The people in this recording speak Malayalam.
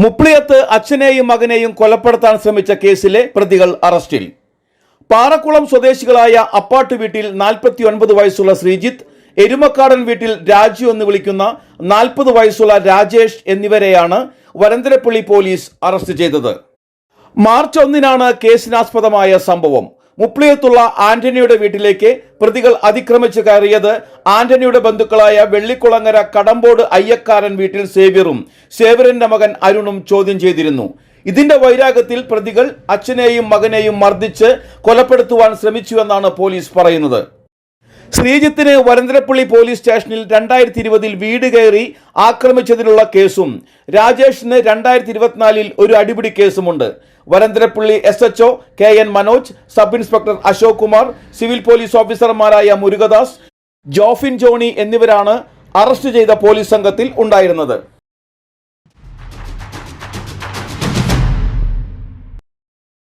മുപ്ലിയത്ത് അച്ഛനെയും മകനെയും കൊലപ്പെടുത്താൻ ശ്രമിച്ച കേസിലെ പ്രതികൾ അറസ്റ്റിൽ. പാറക്കുളം സ്വദേശികളായ അപ്പാട്ട് വീട്ടിൽ 49 വയസ്സുള്ള ശ്രീജിത്ത്, എരുമക്കാടൻ വീട്ടിൽ രാജു എന്ന് വിളിക്കുന്ന 40 വയസ്സുള്ള രാജേഷ് എന്നിവരെയാണ് വരന്തരപ്പള്ളി പോലീസ് അറസ്റ്റ് ചെയ്തത്. മാർച്ച് 1-നാണ് കേസിനാസ്പദമായ സംഭവം. മുപ്ലിയത്തുള്ള ആന്റണിയുടെ വീട്ടിലേക്ക് പ്രതികൾ അതിക്രമിച്ച് കയറിയത് ആന്റണിയുടെ ബന്ധുക്കളായ വെള്ളിക്കുളങ്ങര കടമ്പോട് അയ്യക്കാരൻ വീട്ടിൽ സേവ്യറിന്റെ മകൻ അരുണും ചോദ്യം ചെയ്തിരുന്നു. ഇതിന്റെ വൈരാഗ്യത്തിൽ പ്രതികൾ അച്ഛനെയും മകനെയും മർദ്ദിച്ച് കൊലപ്പെടുത്തുവാൻ ശ്രമിച്ചുവെന്നാണ് പോലീസ് പറയുന്നത്. ശ്രീജിത്തിന് വരന്തരപ്പള്ളി പോലീസ് സ്റ്റേഷനിൽ 2020 വീട് കയറി ആക്രമിച്ചതിനുള്ള കേസും രാജേഷിന് 2024 ഒരു അടിപിടി കേസുമുണ്ട്. Varantharappally SHO KN Manoj, sub inspector Ashok Kumar, civil police ഓഫീസർമാരായ മുരുകദാസ്, ജോഫിൻ ജോണി എന്നിവരാണ് അറസ്റ്റ് ചെയ്ത പോലീസ് സംഘത്തിൽ ഉണ്ടായിരുന്നത്.